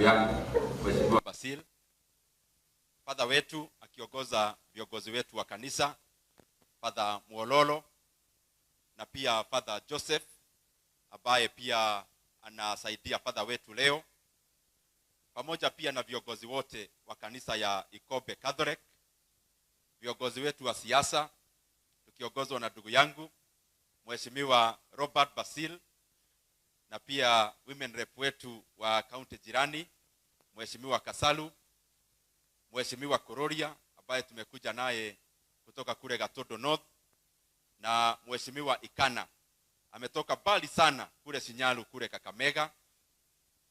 ndugu yangu Mheshimiwa Basil, Father wetu akiongoza viongozi wetu wa kanisa, Father Muololo na pia Father Joseph ambaye pia anasaidia Father wetu leo, pamoja pia na viongozi wote wa kanisa ya Ikobe Catholic, viongozi wetu wa siasa tukiongozwa na ndugu yangu Mheshimiwa Robert Basil, na pia women rep wetu wa county jirani Mheshimiwa Kasalu, Mheshimiwa Kororia ambaye tumekuja naye kutoka kule Gatodo North, na Mheshimiwa Ikana ametoka mbali sana kule Sinyalu kule Kakamega.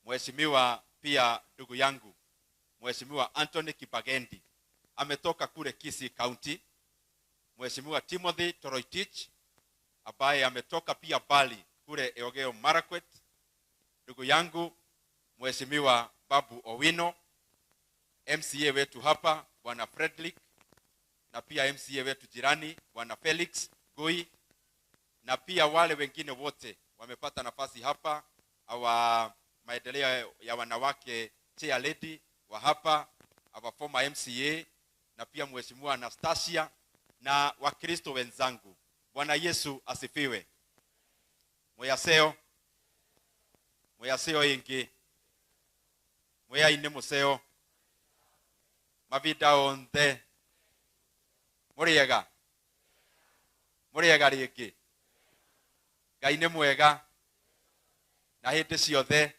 Mheshimiwa pia ndugu yangu Mheshimiwa Anthony Kibagendi ametoka kule Kisii County. Mheshimiwa Timothy Toroitich ambaye ametoka pia mbali kule Elgeyo Marakwet. Ndugu yangu Mheshimiwa Babu Owino, MCA wetu hapa Bwana Frederick, na pia MCA wetu jirani Bwana Felix Goi, na pia wale wengine wote wamepata nafasi hapa, awa maendeleo ya wanawake chair lady wa hapa, awa former MCA, na pia Mheshimiwa Anastasia na Wakristo wenzangu. Bwana Yesu asifiwe. Moyaseo ingi moya ine museo mavida onde muriega rĩngĩ Ngai nĩ mwega na hĩndĩ ciothe.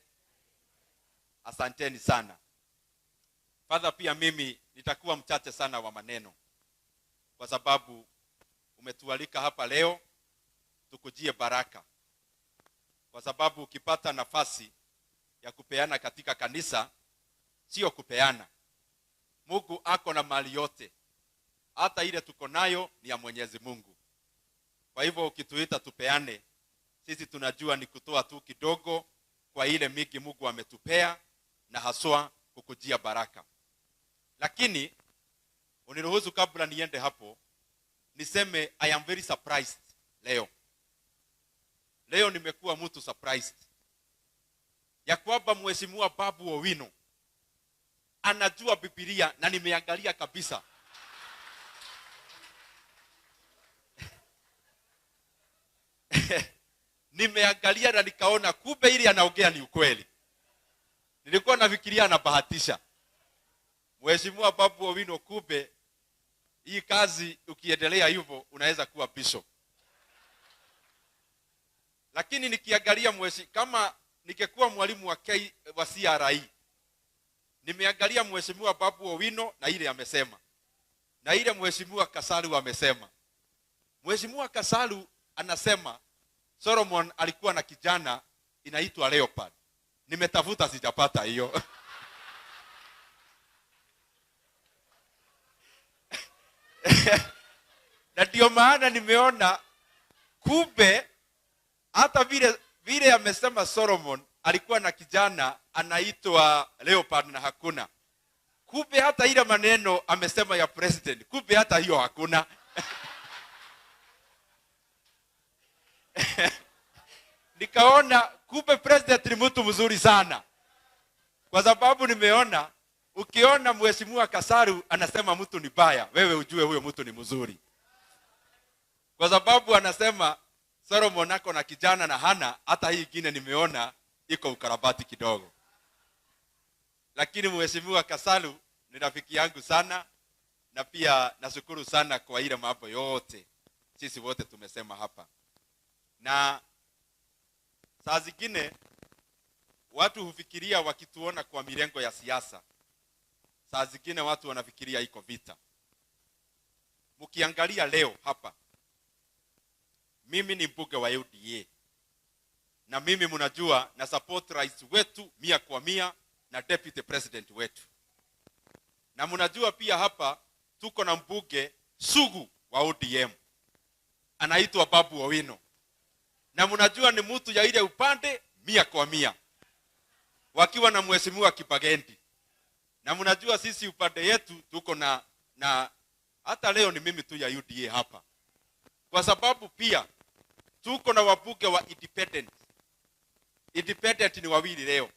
Asanteni sana. Father, pia mimi nitakuwa mchache sana wa maneno kwa sababu umetualika hapa leo tukujie baraka, kwa sababu ukipata nafasi ya kupeana katika kanisa sio kupeana. Mungu ako na mali yote, hata ile tuko nayo ni ya Mwenyezi Mungu. Kwa hivyo ukituita tupeane, sisi tunajua ni kutoa tu kidogo kwa ile mingi Mungu ametupea, na haswa kukujia baraka. Lakini uniruhusu kabla niende hapo niseme I am very surprised leo nimekuwa mtu surprised ya kwamba Mheshimiwa Babu Owino anajua Biblia, na nimeangalia kabisa nimeangalia na nikaona kumbe ili anaongea ni ukweli. Nilikuwa nafikiria anabahatisha. Mheshimiwa Babu Owino, kumbe hii kazi ukiendelea hivyo unaweza kuwa bishop. Lakini nikiangalia kama nikekuwa mwalimu wa CRI, nimeangalia Mheshimiwa Babu Owino na ile amesema, na ile Mheshimiwa Kasalu amesema. Mheshimiwa Kasalu anasema Solomon alikuwa na kijana inaitwa Leopard. Nimetafuta sijapata hiyo. Na ndio maana nimeona kumbe hata vile amesema Solomon alikuwa na kijana anaitwa Leopard na hakuna. Kumbe hata ile maneno amesema ya president, kumbe hata hiyo hakuna. Nikaona kumbe president ni mtu mzuri sana. Kwa sababu nimeona ukiona Mheshimiwa Kasaru anasema mtu ni baya, wewe ujue huyo mtu ni mzuri. Kwa sababu anasema Solomon ako na kijana na hana, hata hii ingine nimeona iko ukarabati kidogo. Lakini Mheshimiwa Kasaru ni rafiki yangu sana, na pia nashukuru sana kwa ile mambo yote sisi wote tumesema hapa. Na saa zingine watu hufikiria wakituona kwa mirengo ya siasa, saa zingine watu wanafikiria iko vita. Mkiangalia leo hapa, mimi ni mbunge wa UDA, na mimi mnajua na support rais wetu 100% na deputy president wetu. Na mnajua pia hapa tuko na mbunge sugu wa ODM anaitwa Babu Owino, na mnajua ni mtu ya ile upande 100% wakiwa na Mheshimiwa Kibagendi. Na mnajua sisi upande yetu tuko na hata leo ni mimi tu ya UDA hapa, kwa sababu pia tuko na wabunge wa independent. Independent ni wawili leo.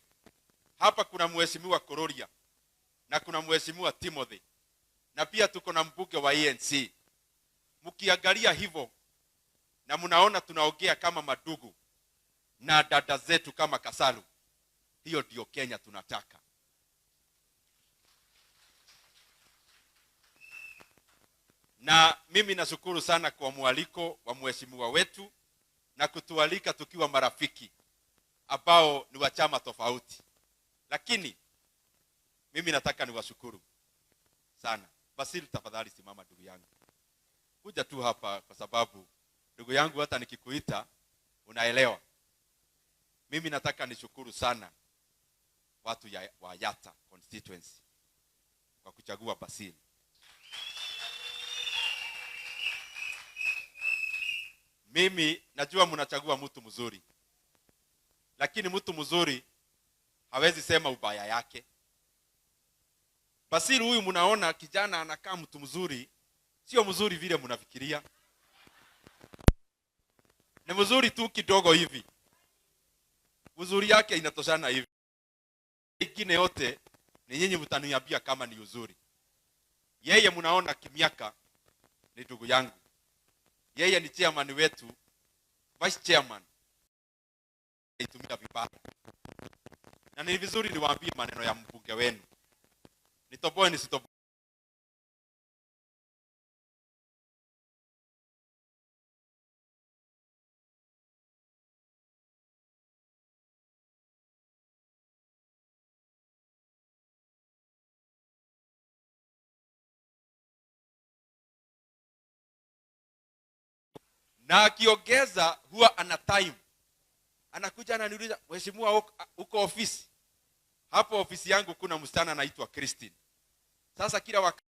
Hapa kuna mheshimiwa Kororia na kuna mheshimiwa Timothy na pia tuko na mbunge wa ANC. Mkiangalia hivyo na mnaona tunaongea kama madugu na dada zetu kama Kasalu, hiyo ndio Kenya tunataka. Na mimi nashukuru sana kwa mwaliko wa mheshimiwa wetu na kutualika tukiwa marafiki ambao ni wa chama tofauti. Lakini mimi nataka niwashukuru sana. Basil, tafadhali simama ndugu yangu. Kuja tu hapa kwa sababu ndugu yangu hata nikikuita unaelewa. Mimi nataka nishukuru sana watu wa Yatta constituency kwa kuchagua Basil. Mimi najua mnachagua mtu mzuri. Lakini mtu mzuri hawezi sema ubaya yake. Basil huyu mnaona kijana anakaa mtu mzuri, sio mzuri vile mnafikiria. Ni mzuri tu kidogo hivi. Uzuri yake inatoshana hivi. Ingine yote ni nyinyi mtaniambia kama ni uzuri. Yeye mnaona kimiaka ni ndugu yangu. Yeye ni chairman wetu, vice chairman. Itumia vibaya. Na ni vizuri niwaambie maneno ya mbunge wenu. Nitoboe nisitoboe. Na akiongeza huwa ana time. Anakuja ananiuliza, mheshimiwa uko ofisi? Hapo ofisi yangu kuna msichana anaitwa Christine. Sasa kila wakati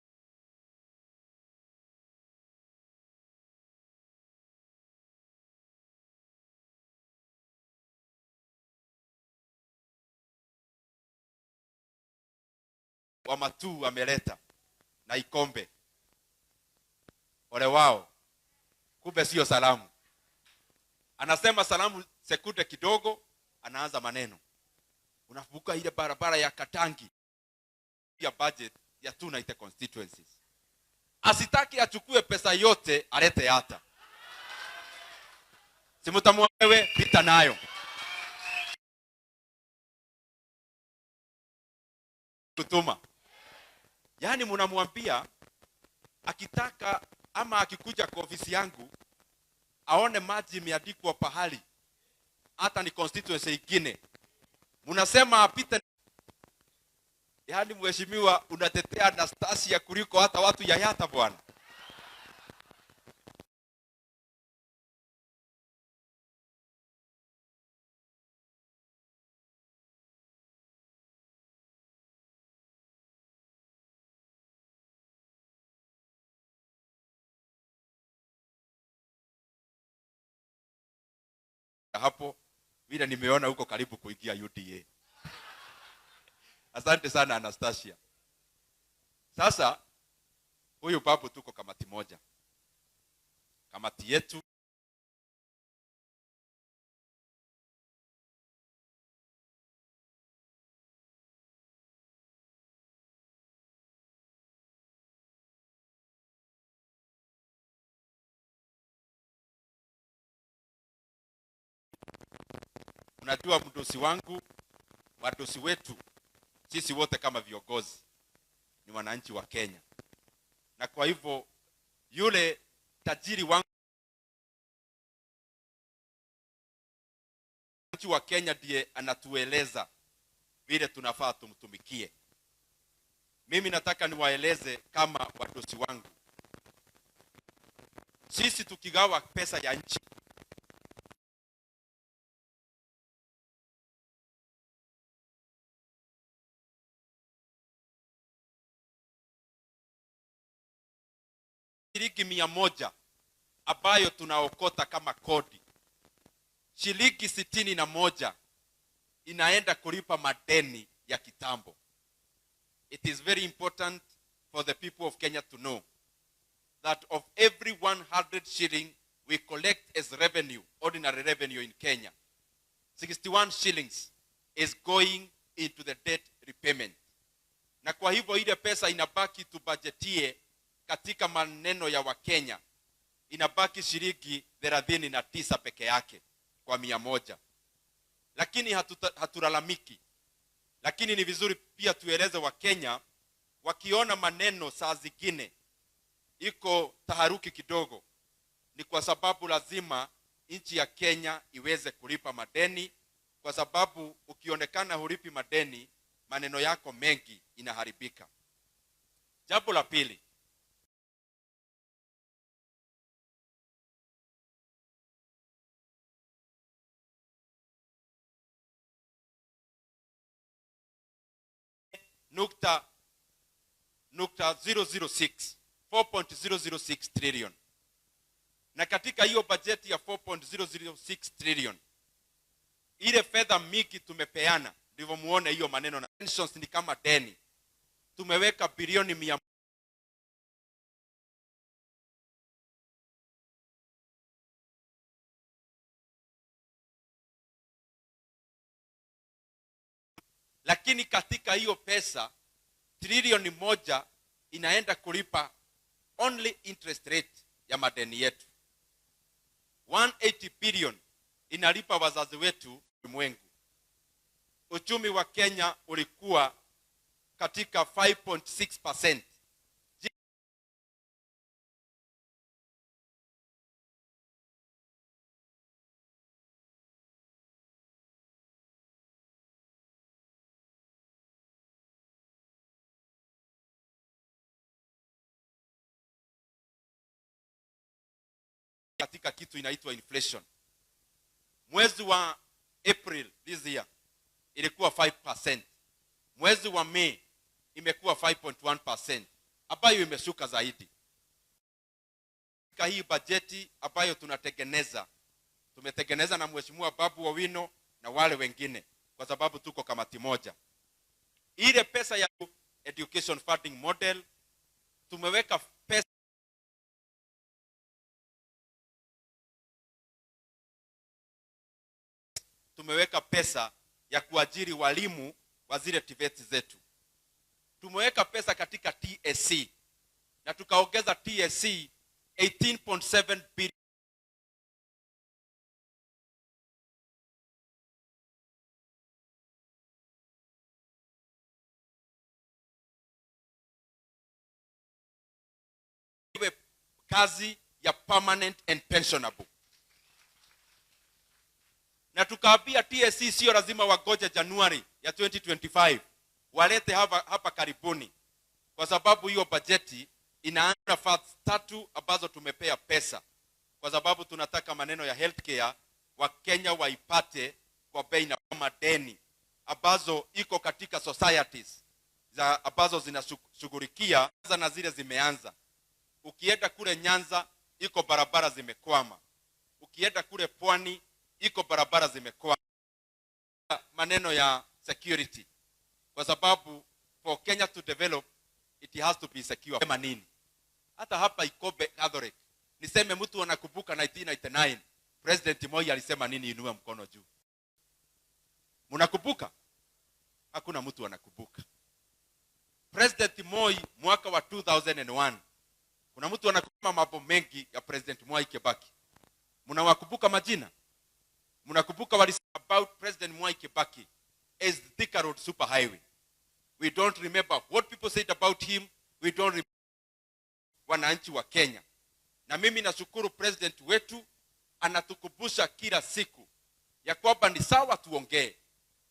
wa Matu ameleta na Ikombe. Ole wao. Kumbe sio salamu. Anasema salamu sekunde kidogo, anaanza maneno. Unavuka ile barabara ya Katangi ya budget ya Tunaite constituencies. Asitaki achukue pesa yote alete Yatta. Simtamwewe pita nayo. Kutuma. Yaani mnamwambia akitaka ama akikuja kwa ofisi yangu aone maji imeandikwa pahali hata ni constituency ingine, mnasema apite. Yaani mheshimiwa unatetea Anastasia kuliko hata watu ya Yatta bwana. Hapo vile nimeona huko karibu kuingia UDA. Asante sana Anastasia. Sasa huyu babu tuko kamati moja. Kamati yetu unajua mdosi wangu, wadosi wetu, sisi wote kama viongozi ni wananchi wa Kenya. Na kwa hivyo yule tajiri wangu wa Kenya ndiye anatueleza vile tunafaa tumtumikie. Mimi nataka niwaeleze kama wadosi wangu. Sisi tukigawa pesa ya nchi shilingi 100 ambayo tunaokota kama kodi, shilingi 61 inaenda kulipa madeni ya kitambo. It is very important for the people of Kenya to know that of every 100 shilling we collect as revenue, ordinary revenue in Kenya, 61 shillings is going into the debt repayment. Na kwa hivyo ile pesa inabaki tubajetie katika maneno ya Wakenya, inabaki shilingi 39 peke yake kwa 100. Lakini hatulalamiki. Lakini ni vizuri pia tueleze Wakenya, wakiona maneno saa zingine iko taharuki kidogo, ni kwa sababu lazima nchi ya Kenya iweze kulipa madeni, kwa sababu ukionekana hulipi madeni, maneno yako mengi inaharibika. Jambo la pili, nukta 006 4.006 trillion. Na katika hiyo bajeti ya 4.006 trillion, ile fedha mingi tumepeana, ndivyo muone hiyo maneno na pensions ni kama deni. Tumeweka bilioni 100, lakini katika hiyo pesa trilioni 1 inaenda kulipa only interest rate ya madeni yetu. 180 billion inalipa wazazi wetu ulimwengu. Uchumi wa Kenya ulikuwa katika 5.6%. Katika kitu inaitwa inflation. Mwezi wa April this year ilikuwa 5%. Mwezi wa May imekuwa 5.1%, ambayo imeshuka zaidi. Katika hii bajeti ambayo tumetengeneza na Mheshimiwa Babu Owino na wale wengine, kwa sababu tuko kamati moja, ile pesa ya education funding model tumeweka pesa ya kuajiri walimu wa zile TVET zetu. Tumeweka pesa katika TSC na tukaongeza TSC 18.7 billion. Kazi ya permanent and pensionable. Na tukaambia TSC sio lazima wagoje Januari ya 2025, walete hapa karibuni, kwa sababu hiyo bajeti inaanza funds 3 ambazo tumepea pesa, kwa sababu tunataka maneno ya healthcare wa Kenya waipate kwa bei na madeni ambazo iko katika societies za ambazo zinashughulikia na zile zimeanza. Ukienda kule Nyanza iko barabara zimekwama, ukienda kule Pwani iko barabara zimekwama. Maneno ya security, kwa sababu for Kenya to develop it has to be secure. Sema nini? Hata hapa Ikobe Catholic, niseme mtu anakumbuka 1999 President Moi alisema nini? Inua mkono juu. Mnakumbuka? Hakuna mtu anakumbuka. President Moi mwaka wa 2001, kuna mtu anakumbuka mambo mengi ya President Mwai Kibaki? Mnawakumbuka majina? Mnakumbuka walisema about President Mwai Kibaki as the Thika Road super highway? We don't remember what people said about him. We don't remember wananchi wa Kenya. Na mimi nashukuru president wetu anatukumbusha kila siku ya kwamba ni sawa tuongee,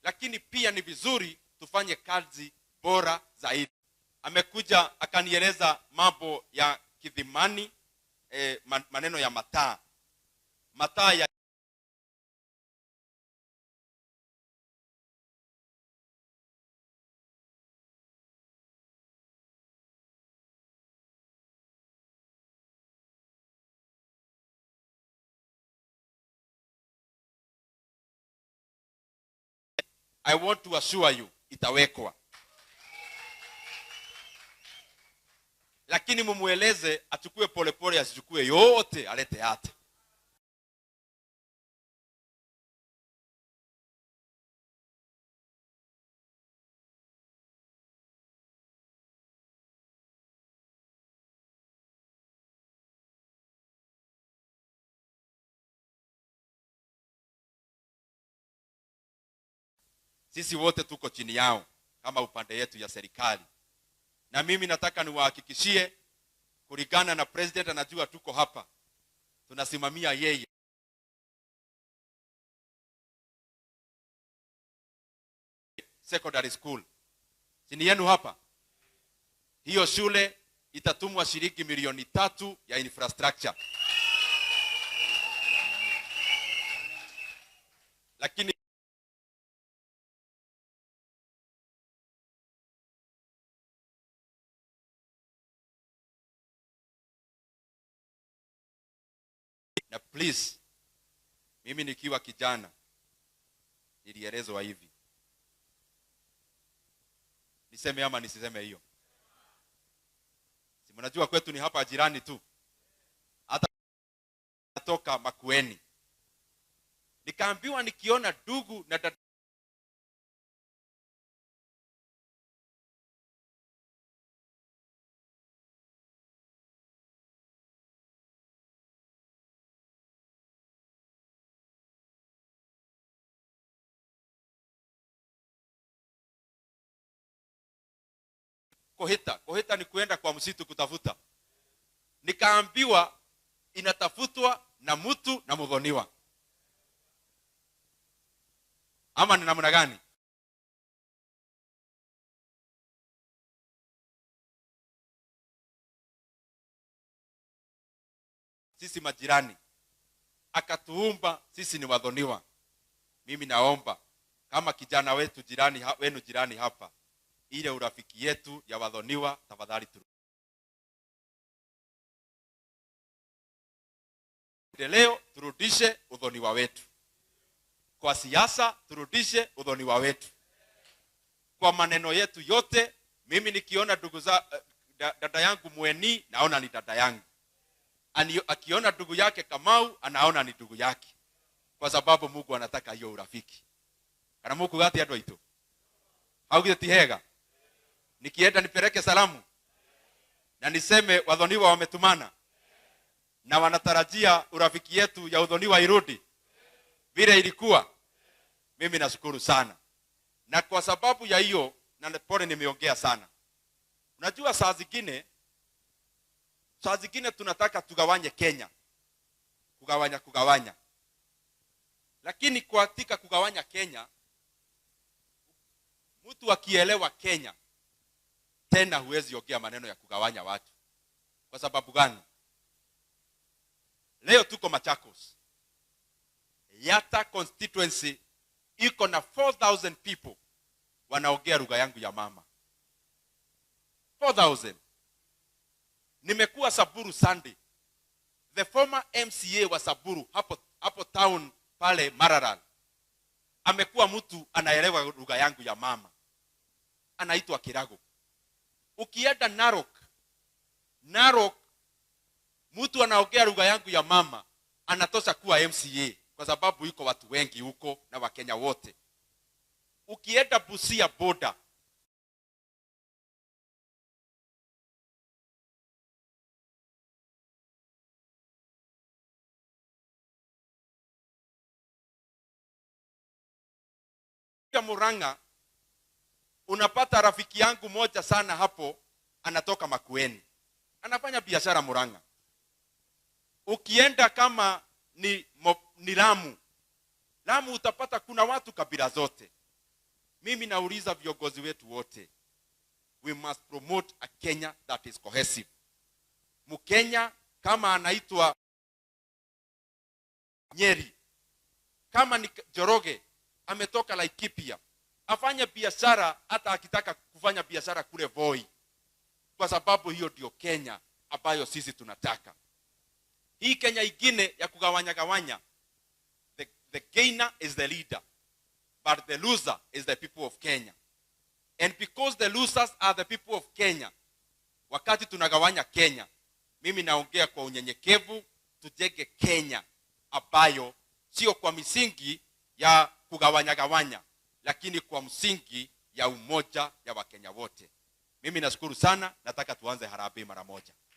lakini pia ni vizuri tufanye kazi bora zaidi. Amekuja akanieleza mambo ya Kidhimani, maneno ya mataa ya I want to assure you itawekwa. Lakini mumueleze achukue polepole, asichukue yote alete hata. Sisi wote tuko chini yao kama upande yetu ya serikali. Na mimi nataka niwahakikishie, kulingana na president anajua tuko hapa, tunasimamia yeye. Secondary school chini yenu hapa, hiyo shule itatumwa shilingi milioni 3 ya infrastructure. Lakini na please, mimi nikiwa kijana nilielezwa hivi, niseme ama nisiseme hiyo? Si mnajua kwetu ni hapa jirani tu, hata natoka Makueni. Nikaambiwa nikiona ndugu na dada kohita ni kuenda kwa msitu kutafuta. Nikaambiwa inatafutwa na mtu na mudhoniwa. Ama ni namna gani? Sisi majirani, akatuumba sisi ni wadhoniwa. Mimi naomba kama kijana wetu wenu jirani hapa, ile urafiki yetu ya wadhoniwa, tafadhali leo turudishe udhoniwa wetu. Kwa siasa turudishe udhoniwa wetu. Kwa maneno yetu yote, mimi nikiona ndugu dada yangu Mweni, naona ni dada yangu. Akiona ndugu yake Kamau, anaona ni ndugu yake. Kwa sababu Mungu anataka hiyo urafiki. Kana Mungu gati andũ aitũ. Haugire ti hega. Nikienda nipeleke salamu na niseme wadhoniwa wametumana na wanatarajia urafiki yetu ya udhoniwa irudi vile ilikuwa. Mimi nashukuru sana. Na kwa sababu ya hiyo, na pole nimeongea sana. Unajua saa zingine tunataka tugawanye Kenya. Kugawanya. Lakini kwa katika kugawanya Kenya, mtu akielewa Kenya, tena huwezi ongea maneno ya kugawanya watu. Kwa sababu gani? Leo tuko Machakos. Yata constituency iko na 4,000 people wanaongea lugha yangu ya mama. 4,000. Nimekuwa Samburu Sunday. The former MCA wa Samburu hapo town pale Maralal, amekuwa mtu anaelewa lugha yangu ya mama. Anaitwa Kirago. Ukienda Narok, mtu anaongea lugha yangu ya mama anatosha kuwa MCA, kwa sababu iko watu wengi huko na Wakenya wote. Ukienda Busia border, Murang'a, unapata rafiki yangu moja sana hapo, anatoka Makueni, anafanya biashara Murang'a. Ukienda kama ni Lamu utapata kuna watu kabila zote. Mimi nauliza viongozi wetu wote, we must promote a Kenya that is cohesive. Mkenya kama anaitwa Nyeri, kama ni Joroge ametoka Laikipia, afanye biashara hata akitaka kufanya biashara kule Voi, kwa sababu hiyo ndio Kenya ambayo sisi tunataka. Hii Kenya ingine ya kugawanya, the gainer is the leader, but the loser is the people of Kenya. And because the losers are the people of Kenya, wakati tunagawanya Kenya, mimi naongea kwa unyenyekevu, tujenge Kenya ambayo sio kwa misingi ya kugawanya, lakini kwa msingi ya umoja ya Wakenya wote. Mimi nashukuru sana, nataka tuanze harambee mara moja.